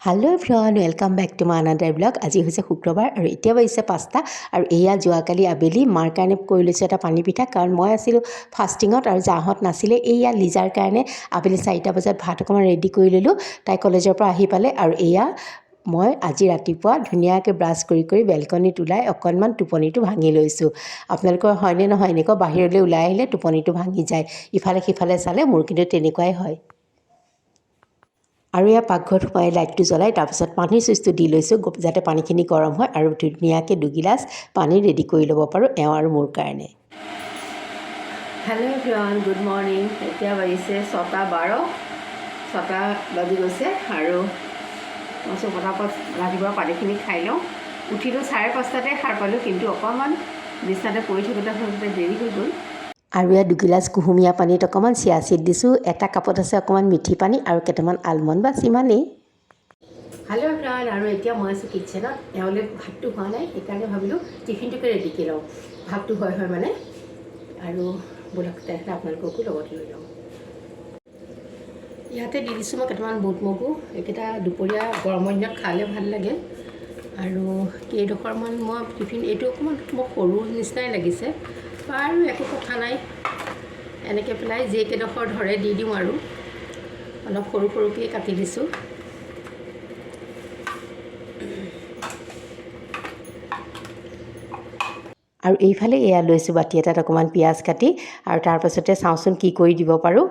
Hello everyone welcome back to my another blog. आज হৈছে শুক্ৰবাৰ আৰু এতিয়া বাজিছে 5টা আৰু এয়া যোৱাকালি আবেলি মাৰ কাৰণে কৰি লৈছোঁ এটা পানী পিঠা, কাৰণ মই আছিলোঁ ফাষ্টিঙত আৰু জাহঁত নাছিলে। এয়া লিজাৰ কাৰণে আবেলি 4টা বজাত ভাত অকণমান ৰেডি কৰি ল'লোঁ। তাই কলেজৰ পৰা আহি পালে আৰু এয়া মই আজি ৰাতিপুৱা ধুনীয়াকৈ ব্ৰাছ কৰি বেলকনিত ওলাই অকণমান টোপনিটো ভাঙি লৈছোঁ। আপোনালোকৰ হয়নে নহয় এনেকুৱা বাহিৰলৈ ওলাই আহিলে টোপনিটো ভাঙি যায়, ইফালে সিফালে চালে মোৰ কিন্তু তেনেকুৱাই হয়। আৰু এয়া পাকঘৰত সোমাই লাইটটো জ্বলাই তাৰপিছত পানীৰ চুইচটো দি লৈছোঁ যাতে পানীখিনি গৰম হয় আৰু ধুনীয়াকৈ 2 গিলাচ পানী ৰেডি কৰি ল'ব পাৰোঁ এওঁ আৰু মোৰ কাৰণে। Hello' everyone, good morning. এতিয়া বাজিছে 6:12, 6টা বাজি গৈছে আৰু মই পটাপট ৰাতিপুৱা পানীখিনি খাই লওঁ। উঠিলোঁ 5:30টাতে সাৰ পালোঁ, কিন্তু অকণমান বিছনাতে পৰি থাকোঁতে দেৰি হৈ গ'ল। আৰু ইয়াত 2 গিলাচ কুহুমীয়া পানীত অকণমান চিয়া চিড দিছোঁ। এটা কাপত আছে অকণমান মিঠি পানী আৰু কেইটামান আলমণ্ড, বাছ ইমানেই। হেল্ল' এভৰিৱান, আৰু এতিয়া মই আছোঁ কিটচেনত। এওঁলৈ ভাতটো হোৱা নাই, সেইকাৰণে ভাবিলোঁ টিফিনটোকে ৰেডি কৰি লওঁ। ভাতটো হয় মানে আৰু ব'লক তেনেকৈ আপোনালোককো লগত লৈ লওঁ। ইয়াতে দি দিছোঁ মই কেইটামান বুট মগু, এইকেইটা দুপৰীয়া গৰমৰ দিনত খালে ভাল লাগে। আৰু কেইডোখৰমান মই টিফিন, এইটো অকণমান মোক সৰু নিচিনাই লাগিছে আৰু একো কথা নাই, এনেকৈ পেলাই যিকেইডোখৰ ধৰে দি দিওঁ আৰু অলপ সৰু সৰুকৈ কাটি দিছোঁ। আৰু এইফালে এয়া লৈছোঁ বাতি এটাত অকণমান পিঁয়াজ কাটি, আৰু তাৰপাছতে চাওঁচোন কি কৰি দিব পাৰোঁ।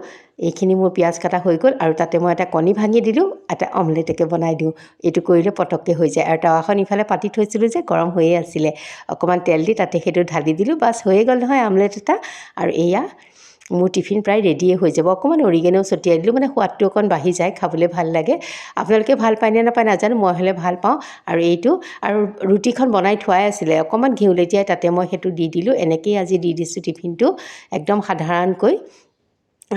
এইখিনি মোৰ পিঁয়াজ কাটা হৈ গ'ল আৰু তাতে মই এটা কণী ভাঙি দিলোঁ, এটা অমলেটকে বনাই দিওঁ। এইটো কৰিলে পটককৈ হৈ যায়। আৰু টাৱাখন ইফালে পাতি থৈছিলোঁ যে গৰম হৈয়ে আছিলে, অকণমান তেল দি তাতে সেইটো ঢালি দিলোঁ, বাছ হৈয়ে গ'ল নহয় আমলেট এটা। আৰু এয়া মোৰ টিফিন প্ৰায় ৰেডিয়ে হৈ যাব। অকণমান অৰিগেনো ছটিয়াই দিলোঁ, মানে সোৱাদটো অকণ বাঢ়ি যায়, খাবলৈ ভাল লাগে। আপোনালোকে ভাল পায় নে নাপায় নাজানো, মই হ'লে ভাল পাওঁ। আৰু এইটো আৰু ৰুটিখন বনাই থোৱাই আছিলে, অকণমান ঘিউ লেটিয়াই তাতে মই সেইটো দি দিলোঁ। এনেকৈয়ে আজি দি দিছোঁ টিফিনটো একদম সাধাৰণকৈ।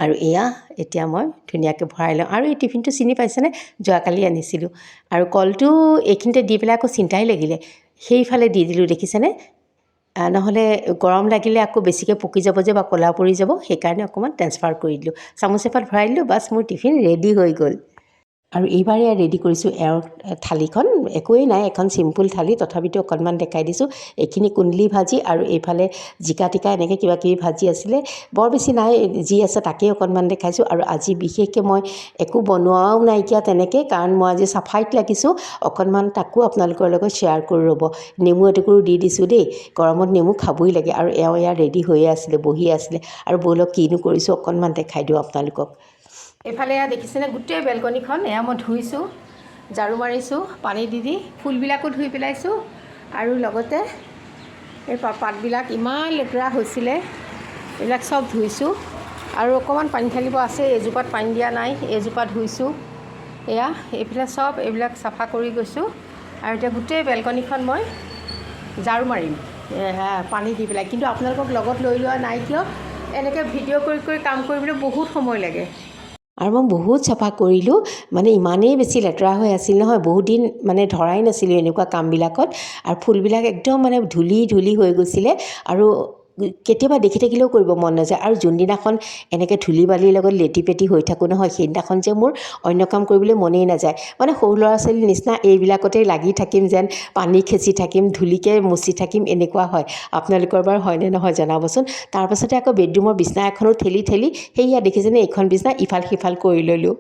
আৰু এয়া এতিয়া মই ধুনীয়াকৈ ভৰাই লওঁ। আৰু এই টিফিনটো চিনি পাইছেনে, যোৱাকালি আনিছিলোঁ। আৰু কলটো এইখিনিতে দি পেলাই আকৌ চিন্তাই লাগিলে, সেইফালে দি দিলোঁ দেখিছেনে, নহ'লে গৰম লাগিলে আকৌ বেছিকৈ পকি যাব যে বা ক'লা পৰি যাব, সেইকাৰণে অকণমান ট্ৰেন্সফাৰ কৰি দিলোঁ। চামুচ এপাত ভৰাই দিলোঁ, বাছ মোৰ টিফিন ৰেডি হৈ গ'ল। আৰু এইবাৰ এয়া ৰেডি কৰিছোঁ এওঁৰ থালিখন, একোৱেই নাই, এখন চিম্পুল থালি, তথাপিতো অকণমান দেখাই দিছোঁ। এইখিনি কুন্দলি ভাজি আৰু এইফালে জিকা টিকা এনেকৈ কিবাকিবি ভাজি আছিলে, বৰ বেছি নাই, যি আছে তাকেই অকণমান দেখাইছোঁ। আৰু আজি বিশেষকৈ মই একো বনোৱাও নাইকিয়া তেনেকৈ, কাৰণ মই আজি চাফাইত লাগিছোঁ অকণমান, তাকো আপোনালোকৰ লগত শ্বেয়াৰ কৰি ৰ'ব। নেমু এটুকুৰো দি দিছোঁ দেই, গৰমত নেমু খাবই লাগে। আৰু এওঁ এয়া ৰেডি হৈয়ে আছিলে, বহি আছিলে। আৰু ব'লক কিনো কৰিছোঁ অকণমান দেখাই দিওঁ আপোনালোকক। এইফালে এয়া দেখিছেনে গোটেই বেলকনিখন, এয়া মই ধুইছোঁ, ঝাৰু মাৰিছোঁ, পানী দি ফুলবিলাকো ধুই পেলাইছোঁ। আৰু লগতে এই পাতবিলাক ইমান লেতেৰা হৈছিলে, এইবিলাক চব ধুইছোঁ। আৰু অকণমান পানী ঢালিব আছে, এজোপাত পানী দিয়া নাই, এজোপা ধুইছোঁ। এয়া এইফালে চব এইবিলাক চাফা কৰি গৈছোঁ। আৰু এতিয়া গোটেই বেলকনিখন মই ঝাৰু মাৰিম পানী দি পেলাই। কিন্তু আপোনালোকক লগত লৈ লোৱা নাই কিয়, এনেকৈ ভিডিঅ' কৰি কাম কৰিবলৈ বহুত সময় লাগে। আৰু মই বহুত চাফা কৰিলোঁ, মানে ইমানেই বেছি লেতেৰা হৈ আছিল নহয়, বহুত দিন মানে ধৰাই নাছিলোঁ এনেকুৱা কামবিলাকত। আৰু ফুলবিলাক একদম মানে ধূলি হৈ গৈছিলে, আৰু কেতিয়াবা দেখি থাকিলেও কৰিব মন নাযায়। আৰু যোনদিনাখন এনেকৈ ধূলি বালিৰ লগত লেটি পেটি হৈ থাকোঁ নহয়, সেইদিনাখন যে মোৰ অন্য কাম কৰিবলৈ মনেই নাযায়। মানে সৰু ল'ৰা ছোৱালীৰ নিচিনা এইবিলাকতে লাগি থাকিম, যেন পানী খেচি থাকিম, ধূলিকে মুচি থাকিম, এনেকুৱা হয়। আপোনালোকৰ বাৰু হয়নে নহয় জনাবচোন। তাৰপাছতে আকৌ বেডৰুমৰ বিছনা এখনো ঠেলি সেইয়া দেখিছেনে, এইখন বিছনা ইফাল সিফাল কৰি ল'লোঁ।